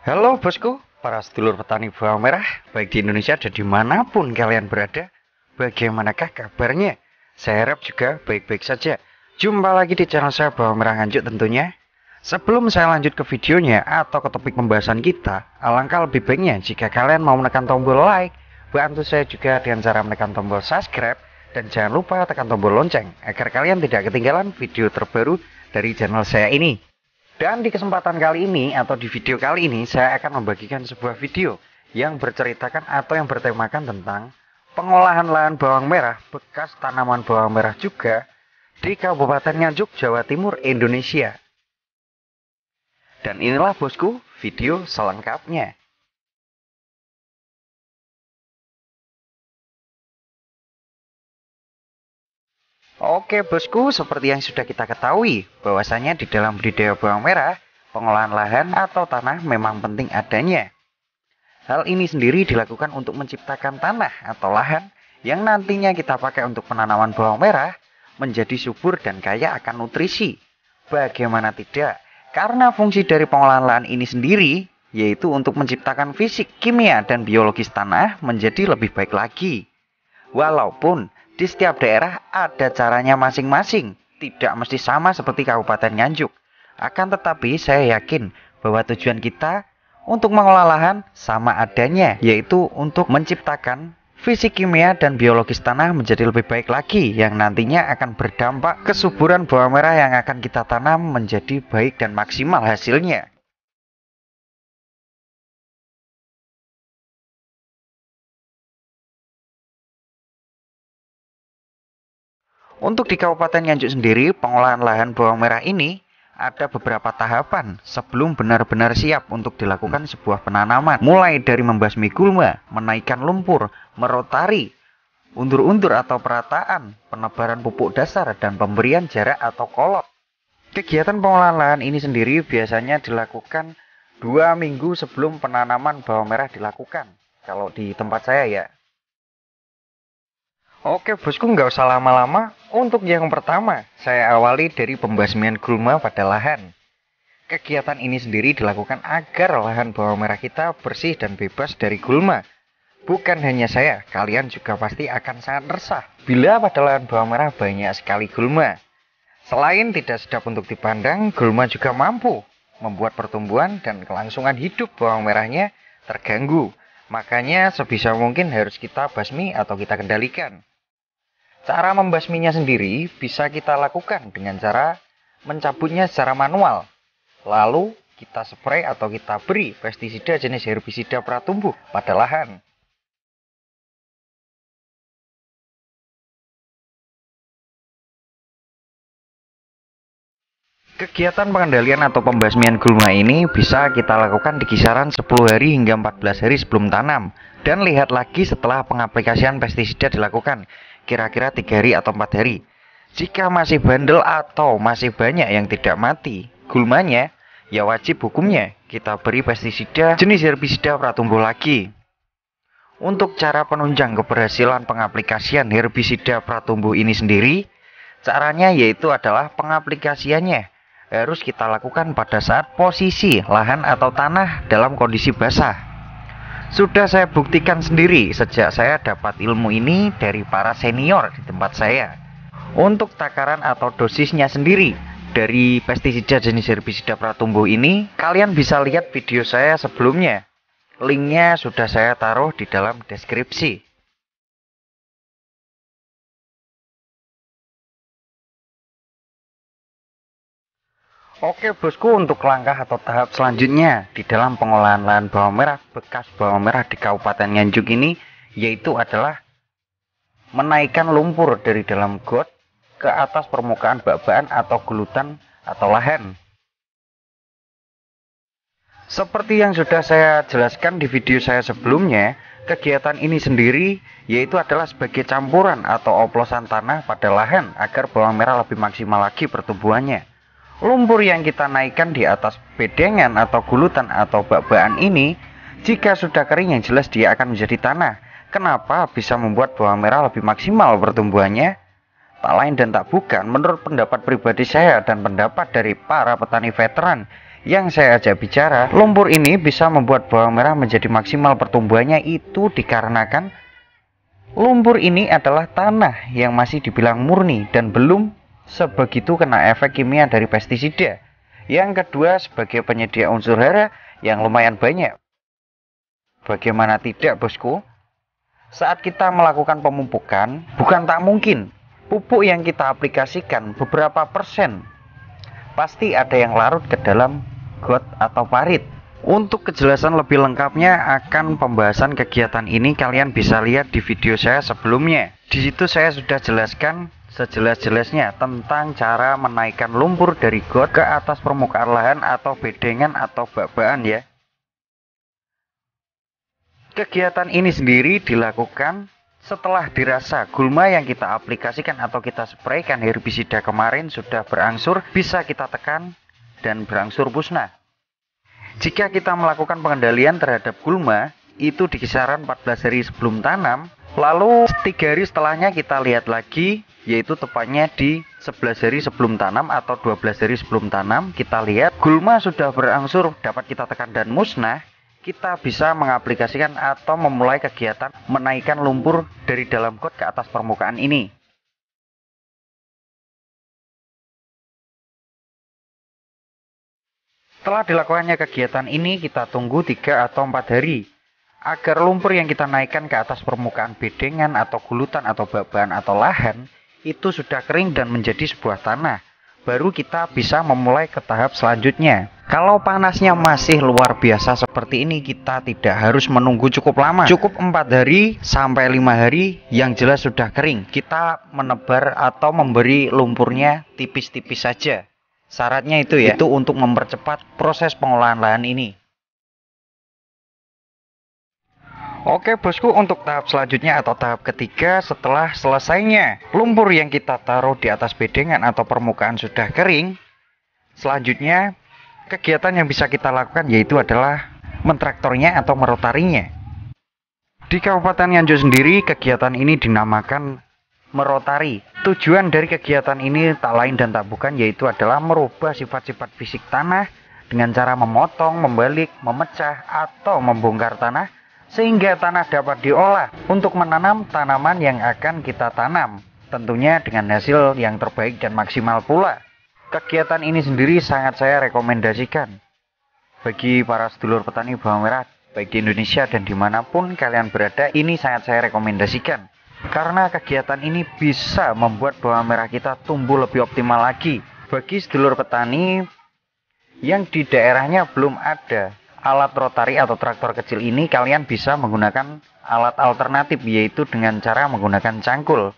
Halo bosku, para sedulur petani bawang merah, baik di Indonesia dan dimanapun kalian berada. Bagaimanakah kabarnya? Saya harap juga baik-baik saja. Jumpa lagi di channel saya Bawang Merah Nganjuk tentunya. Sebelum saya lanjut ke videonya atau ke topik pembahasan kita, alangkah lebih baiknya jika kalian mau menekan tombol like, bantu saya juga dengan cara menekan tombol subscribe, dan jangan lupa tekan tombol lonceng agar kalian tidak ketinggalan video terbaru dari channel saya ini. Dan di kesempatan kali ini atau di video kali ini saya akan membagikan sebuah video yang berceritakan atau yang bertemakan tentang pengolahan lahan bawang merah bekas tanaman bawang merah juga di Kabupaten Nganjuk, Jawa Timur, Indonesia. Dan inilah bosku video selengkapnya. Oke bosku, seperti yang sudah kita ketahui, bahwasanya di dalam budidaya bawang merah, pengolahan lahan atau tanah memang penting adanya. Hal ini sendiri dilakukan untuk menciptakan tanah atau lahan yang nantinya kita pakai untuk penanaman bawang merah menjadi subur dan kaya akan nutrisi. Bagaimana tidak? Karena fungsi dari pengolahan lahan ini sendiri yaitu untuk menciptakan fisik, kimia, dan biologis tanah menjadi lebih baik lagi. Walaupun di setiap daerah ada caranya masing-masing, tidak mesti sama seperti Kabupaten Nganjuk. Akan tetapi saya yakin bahwa tujuan kita untuk mengolah lahan sama adanya, yaitu untuk menciptakan fisik kimia dan biologis tanah menjadi lebih baik lagi, yang nantinya akan berdampak kesuburan bawang merah yang akan kita tanam menjadi baik dan maksimal hasilnya. Untuk di Kabupaten Nganjuk sendiri, pengolahan lahan bawang merah ini ada beberapa tahapan sebelum benar-benar siap untuk dilakukan sebuah penanaman. Mulai dari membasmi gulma, menaikkan lumpur, merotari, undur-undur atau perataan, penebaran pupuk dasar, dan pemberian jarak atau kolot. Kegiatan pengolahan lahan ini sendiri biasanya dilakukan 2 minggu sebelum penanaman bawang merah dilakukan. Kalau di tempat saya ya. Oke bosku, nggak usah lama-lama. Untuk yang pertama, saya awali dari pembasmian gulma pada lahan. Kegiatan ini sendiri dilakukan agar lahan bawang merah kita bersih dan bebas dari gulma. Bukan hanya saya, kalian juga pasti akan sangat resah bila pada lahan bawang merah banyak sekali gulma. Selain tidak sedap untuk dipandang, gulma juga mampu membuat pertumbuhan dan kelangsungan hidup bawang merahnya terganggu. Makanya sebisa mungkin harus kita basmi atau kita kendalikan. Cara membasminya sendiri bisa kita lakukan dengan cara mencabutnya secara manual. Lalu kita spray atau kita beri pestisida jenis herbisida pratumbuh pada lahan. Kegiatan pengendalian atau pembasmian gulma ini bisa kita lakukan di kisaran 10 hari hingga 14 hari sebelum tanam. Dan lihat lagi setelah pengaplikasian pestisida dilakukan, kira-kira 3 hari atau 4 hari. Jika masih bandel atau masih banyak yang tidak mati gulmanya, ya wajib hukumnya kita beri pestisida jenis herbisida pratumbuh lagi. Untuk cara penunjang keberhasilan pengaplikasian herbisida pratumbuh ini sendiri, caranya yaitu adalah pengaplikasiannya harus kita lakukan pada saat posisi lahan atau tanah dalam kondisi basah. Sudah saya buktikan sendiri sejak saya dapat ilmu ini dari para senior di tempat saya. Untuk takaran atau dosisnya sendiri dari pestisida jenis herbisida pratumbuh ini, kalian bisa lihat video saya sebelumnya. Linknya sudah saya taruh di dalam deskripsi. Oke bosku, untuk langkah atau tahap selanjutnya di dalam pengolahan lahan bawang merah bekas bawang merah di Kabupaten Nganjuk ini, yaitu adalah menaikkan lumpur dari dalam got ke atas permukaan bak-bakan atau gulutan atau lahan. Seperti yang sudah saya jelaskan di video saya sebelumnya, kegiatan ini sendiri yaitu adalah sebagai campuran atau oplosan tanah pada lahan agar bawang merah lebih maksimal lagi pertumbuhannya. Lumpur yang kita naikkan di atas bedengan atau gulutan atau bak-bakan ini, jika sudah kering yang jelas dia akan menjadi tanah. Kenapa bisa membuat bawang merah lebih maksimal pertumbuhannya? Tak lain dan tak bukan, menurut pendapat pribadi saya dan pendapat dari para petani veteran Yang saya ajak bicara, lumpur ini bisa membuat bawang merah menjadi maksimal pertumbuhannya itu dikarenakan lumpur ini adalah tanah yang masih dibilang murni dan belum sebegitu kena efek kimia dari pestisida. Yang kedua, sebagai penyedia unsur hara yang lumayan banyak. Bagaimana tidak, bosku? Saat kita melakukan pemupukan, bukan tak mungkin pupuk yang kita aplikasikan beberapa persen pasti ada yang larut ke dalam got atau parit. Untuk kejelasan lebih lengkapnya akan pembahasan kegiatan ini, kalian bisa lihat di video saya sebelumnya. Di situ saya sudah jelaskan sejelas-jelasnya tentang cara menaikkan lumpur dari got ke atas permukaan lahan atau bedengan atau bak-bakan ya. Kegiatan ini sendiri dilakukan setelah dirasa gulma yang kita aplikasikan atau kita spraykan herbisida kemarin sudah berangsur bisa kita tekan dan berangsur musnah. Jika kita melakukan pengendalian terhadap gulma itu di kisaran 14 hari sebelum tanam, lalu 3 hari setelahnya kita lihat lagi, yaitu tepatnya di 11 hari sebelum tanam atau 12 hari sebelum tanam, kita lihat gulma sudah berangsur dapat kita tekan dan musnah. Kita bisa mengaplikasikan atau memulai kegiatan menaikkan lumpur dari dalam got ke atas permukaan ini. Setelah dilakukannya kegiatan ini, kita tunggu 3 atau 4 hari agar lumpur yang kita naikkan ke atas permukaan bedengan atau gulutan atau bak-bakan atau lahan itu sudah kering dan menjadi sebuah tanah. Baru kita bisa memulai ke tahap selanjutnya. Kalau panasnya masih luar biasa seperti ini, kita tidak harus menunggu cukup lama. Cukup 4 hari sampai 5 hari yang jelas sudah kering. Kita menebar atau memberi lumpurnya tipis-tipis saja. Syaratnya itu ya, itu untuk mempercepat proses pengolahan lahan ini. Oke bosku, untuk tahap selanjutnya atau tahap ketiga setelah selesainya lumpur yang kita taruh di atas bedengan atau permukaan sudah kering, selanjutnya kegiatan yang bisa kita lakukan yaitu adalah mentraktornya atau merotarinya. Di Kabupaten Nganjuk sendiri kegiatan ini dinamakan merotari. Tujuan dari kegiatan ini tak lain dan tak bukan yaitu adalah merubah sifat-sifat fisik tanah dengan cara memotong, membalik, memecah atau membongkar tanah sehingga tanah dapat diolah untuk menanam tanaman yang akan kita tanam, tentunya dengan hasil yang terbaik dan maksimal pula. Kegiatan ini sendiri sangat saya rekomendasikan bagi para sedulur petani bawang merah baik di Indonesia dan dimanapun kalian berada. Ini sangat saya rekomendasikan karena kegiatan ini bisa membuat bawang merah kita tumbuh lebih optimal lagi. Bagi sedulur petani yang di daerahnya belum ada alat rotari atau traktor kecil ini, kalian bisa menggunakan alat alternatif yaitu dengan cara menggunakan cangkul.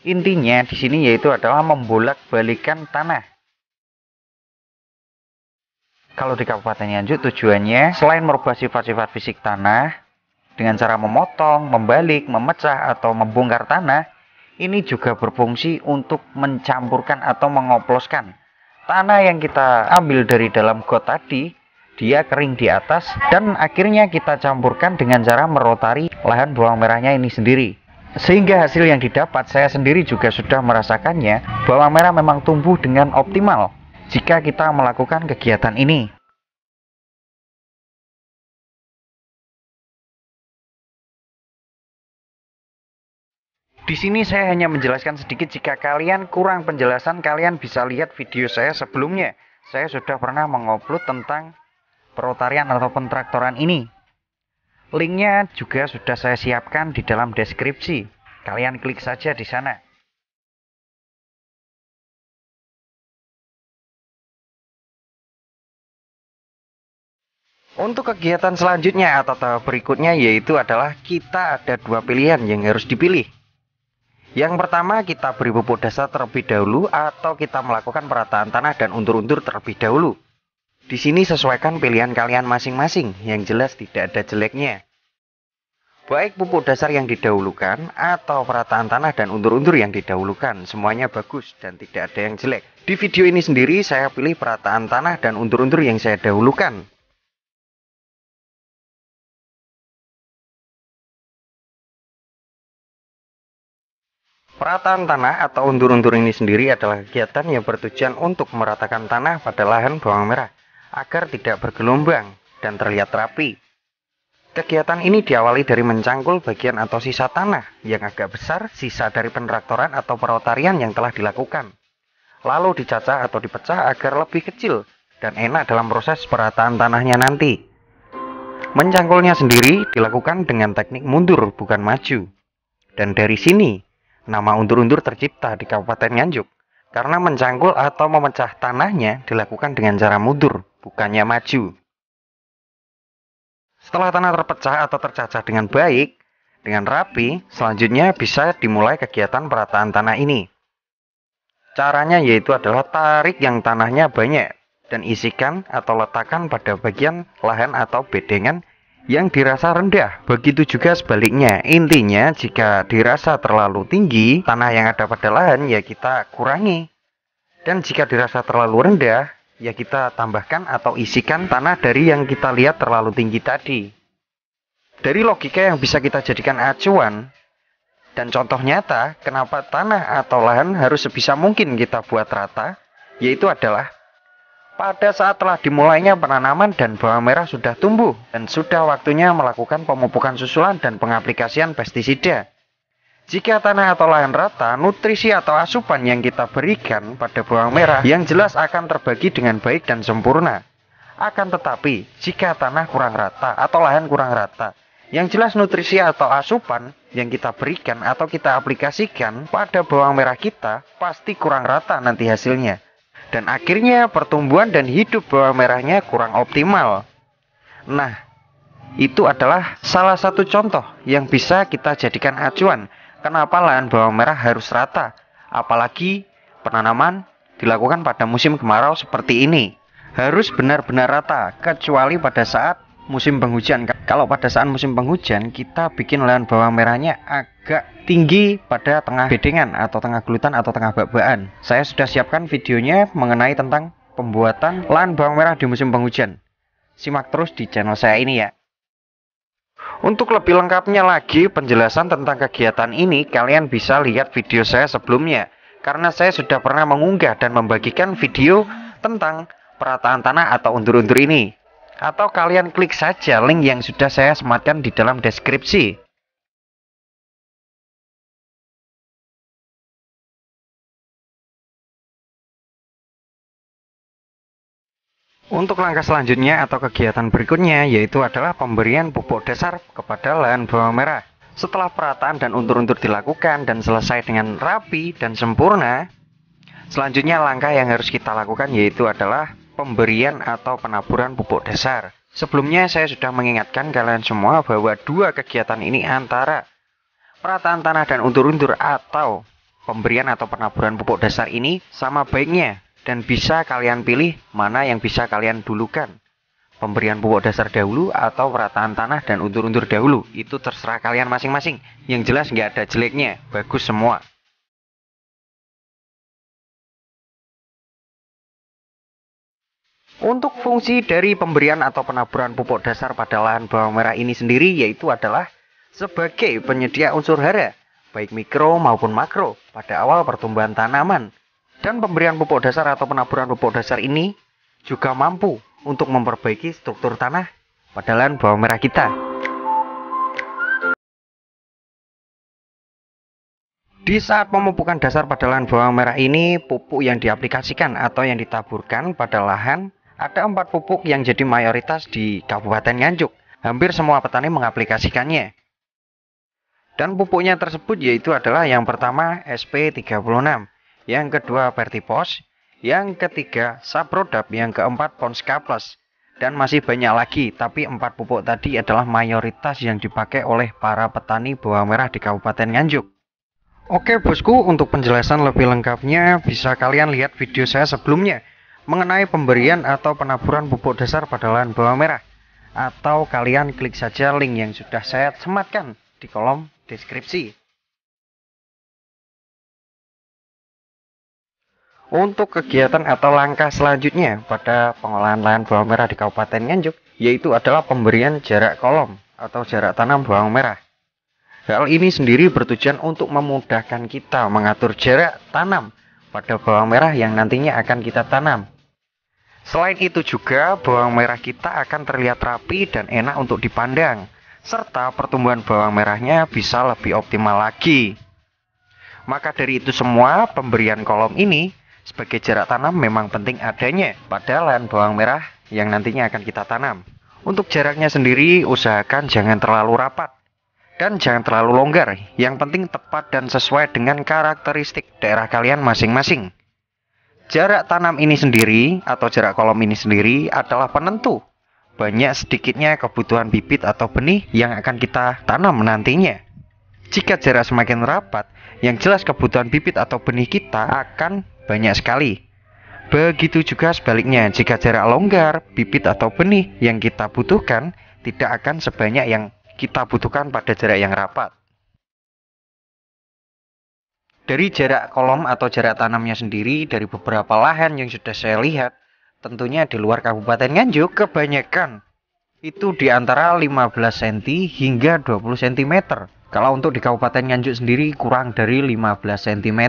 Intinya di sini yaitu adalah membolak-balikan tanah. Kalau di Kabupaten Nganjuk tujuannya selain merubah sifat-sifat fisik tanah dengan cara memotong, membalik, memecah atau membongkar tanah, ini juga berfungsi untuk mencampurkan atau mengoploskan tanah yang kita ambil dari dalam got tadi. Dia kering di atas dan akhirnya kita campurkan dengan cara merotari lahan bawang merahnya ini sendiri. Sehingga hasil yang didapat saya sendiri juga sudah merasakannya, bawang merah memang tumbuh dengan optimal jika kita melakukan kegiatan ini. Di sini saya hanya menjelaskan sedikit, jika kalian kurang penjelasan kalian bisa lihat video saya sebelumnya. Saya sudah pernah mengupload tentang perotarian atau pentraktoran ini. Linknya juga sudah saya siapkan di dalam deskripsi. Kalian klik saja di sana. Untuk kegiatan selanjutnya atau tahap berikutnya yaitu adalah kita ada 2 pilihan yang harus dipilih. Yang pertama, kita beri pupuk dasar terlebih dahulu atau kita melakukan perataan tanah dan untur-untur terlebih dahulu. Di sini sesuaikan pilihan kalian masing-masing, yang jelas tidak ada jeleknya. Baik pupuk dasar yang didahulukan atau perataan tanah dan untur-untur yang didahulukan, semuanya bagus dan tidak ada yang jelek. Di video ini sendiri saya pilih perataan tanah dan untur-untur yang saya dahulukan. Perataan tanah atau untur-untur ini sendiri adalah kegiatan yang bertujuan untuk meratakan tanah pada lahan bawang merah agar tidak bergelombang dan terlihat rapi. Kegiatan ini diawali dari mencangkul bagian atau sisa tanah yang agak besar, sisa dari penraktoran atau perotarian yang telah dilakukan. Lalu dicacah atau dipecah agar lebih kecil dan enak dalam proses perataan tanahnya nanti. Mencangkulnya sendiri dilakukan dengan teknik mundur bukan maju. Dan dari sini, nama undur-undur tercipta di Kabupaten Nganjuk. Karena mencangkul atau memecah tanahnya dilakukan dengan cara mundur, bukannya maju. Setelah tanah terpecah atau tercacah dengan baik, dengan rapi, selanjutnya bisa dimulai kegiatan perataan tanah ini. Caranya yaitu adalah tarik yang tanahnya banyak dan isikan atau letakkan pada bagian lahan atau bedengan yang dirasa rendah. Begitu juga sebaliknya. Intinya jika dirasa terlalu tinggi tanah yang ada pada lahan ya kita kurangi. Dan jika dirasa terlalu rendah ya kita tambahkan atau isikan tanah dari yang kita lihat terlalu tinggi tadi. Dari logika yang bisa kita jadikan acuan dan contoh nyata kenapa tanah atau lahan harus sebisa mungkin kita buat rata, yaitu adalah pada saat telah dimulainya penanaman dan bawang merah sudah tumbuh dan sudah waktunya melakukan pemupukan susulan dan pengaplikasian pestisida. Jika tanah atau lahan rata, nutrisi atau asupan yang kita berikan pada bawang merah yang jelas akan terbagi dengan baik dan sempurna. Akan tetapi, jika tanah kurang rata atau lahan kurang rata, yang jelas nutrisi atau asupan yang kita berikan atau kita aplikasikan pada bawang merah kita pasti kurang rata nanti hasilnya. Dan akhirnya pertumbuhan dan hidup bawang merahnya kurang optimal. Nah, itu adalah salah satu contoh yang bisa kita jadikan acuan kenapa lahan bawang merah harus rata. Apalagi penanaman dilakukan pada musim kemarau seperti ini. Harus benar-benar rata, kecuali pada saat musim penghujan. Kalau pada saat musim penghujan kita bikin lahan bawang merahnya agak tinggi pada tengah bedengan atau tengah gulutan atau tengah bak-bakan. Saya sudah siapkan videonya mengenai tentang pembuatan lahan bawang merah di musim penghujan. Simak terus di channel saya ini ya. Untuk lebih lengkapnya lagi penjelasan tentang kegiatan ini, kalian bisa lihat video saya sebelumnya. Karena saya sudah pernah mengunggah dan membagikan video tentang perataan tanah atau undur-undur ini. Atau kalian klik saja link yang sudah saya sematkan di dalam deskripsi. Untuk langkah selanjutnya atau kegiatan berikutnya yaitu adalah pemberian pupuk dasar kepada lahan bawang merah. Setelah perataan dan untur-untur dilakukan dan selesai dengan rapi dan sempurna, selanjutnya langkah yang harus kita lakukan yaitu adalah pemberian atau penaburan pupuk dasar. Sebelumnya saya sudah mengingatkan kalian semua bahwa dua kegiatan ini antara perataan tanah dan untur-untur atau pemberian atau penaburan pupuk dasar ini sama baiknya dan bisa kalian pilih mana yang bisa kalian dulukan. Pemberian pupuk dasar dahulu atau perataan tanah dan untur-untur dahulu. Itu terserah kalian masing-masing. Yang jelas nggak ada jeleknya, bagus semua. Untuk fungsi dari pemberian atau penaburan pupuk dasar pada lahan bawang merah ini sendiri yaitu adalah sebagai penyedia unsur hara, baik mikro maupun makro, pada awal pertumbuhan tanaman. Dan pemberian pupuk dasar atau penaburan pupuk dasar ini juga mampu untuk memperbaiki struktur tanah pada lahan bawang merah kita. Di saat pemupukan dasar pada lahan bawang merah ini, pupuk yang diaplikasikan atau yang ditaburkan pada lahan, ada 4 pupuk yang jadi mayoritas di Kabupaten Nganjuk. Hampir semua petani mengaplikasikannya. Dan pupuknya tersebut yaitu adalah yang pertama SP36, yang kedua Vertipos, yang ketiga Saprodap, yang keempat Ponska Plus. Dan masih banyak lagi, tapi 4 pupuk tadi adalah mayoritas yang dipakai oleh para petani bawang merah di Kabupaten Nganjuk. Oke bosku, untuk penjelasan lebih lengkapnya bisa kalian lihat video saya sebelumnya mengenai pemberian atau penaburan pupuk dasar pada lahan bawang merah. Atau kalian klik saja link yang sudah saya sematkan di kolom deskripsi. Untuk kegiatan atau langkah selanjutnya pada pengolahan lahan bawang merah di Kabupaten Nganjuk yaitu adalah pemberian jarak kolom atau jarak tanam bawang merah. Hal ini sendiri bertujuan untuk memudahkan kita mengatur jarak tanam pada bawang merah yang nantinya akan kita tanam. Selain itu juga, bawang merah kita akan terlihat rapi dan enak untuk dipandang, serta pertumbuhan bawang merahnya bisa lebih optimal lagi. Maka dari itu semua, pemberian kolom ini sebagai jarak tanam memang penting adanya pada lahan bawang merah yang nantinya akan kita tanam. Untuk jaraknya sendiri, usahakan jangan terlalu rapat dan jangan terlalu longgar. Yang penting tepat dan sesuai dengan karakteristik daerah kalian masing-masing. Jarak tanam ini sendiri atau jarak kolom ini sendiri adalah penentu banyak sedikitnya kebutuhan bibit atau benih yang akan kita tanam nantinya. Jika jarak semakin rapat, yang jelas kebutuhan bibit atau benih kita akan banyak sekali. Begitu juga sebaliknya, jika jarak longgar, bibit atau benih yang kita butuhkan tidak akan sebanyak yang kita butuhkan pada jarak yang rapat. Dari jarak kolom atau jarak tanamnya sendiri, dari beberapa lahan yang sudah saya lihat, tentunya di luar Kabupaten Nganjuk, kebanyakan itu di antara 15 cm hingga 20 cm. Kalau untuk di Kabupaten Nganjuk sendiri kurang dari 15 cm,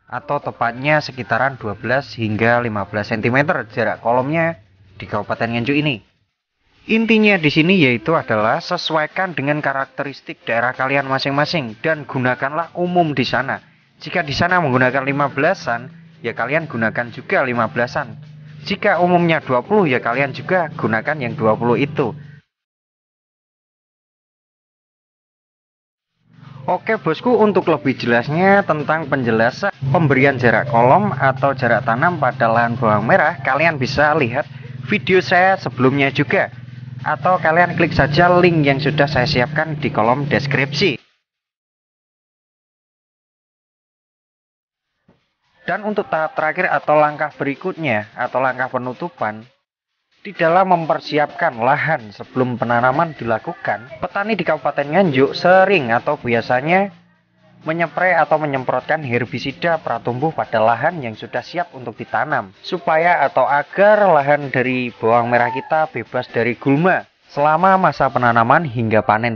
atau tepatnya sekitaran 12 hingga 15 cm jarak kolomnya di Kabupaten Nganjuk ini. Intinya di sini yaitu adalah sesuaikan dengan karakteristik daerah kalian masing-masing dan gunakanlah umum di sana. Jika di sana menggunakan 15-an, ya kalian gunakan juga 15-an. Jika umumnya 20, ya kalian juga gunakan yang 20 itu. Oke bosku, untuk lebih jelasnya tentang penjelasan pemberian jarak kolom atau jarak tanam pada lahan bawang merah, kalian bisa lihat video saya sebelumnya juga. Atau kalian klik saja link yang sudah saya siapkan di kolom deskripsi. Dan untuk tahap terakhir atau langkah berikutnya atau langkah penutupan, di dalam mempersiapkan lahan sebelum penanaman dilakukan, petani di Kabupaten Nganjuk sering atau biasanya menyepray atau menyemprotkan herbisida pratumbuh pada lahan yang sudah siap untuk ditanam, supaya atau agar lahan dari bawang merah kita bebas dari gulma selama masa penanaman hingga panen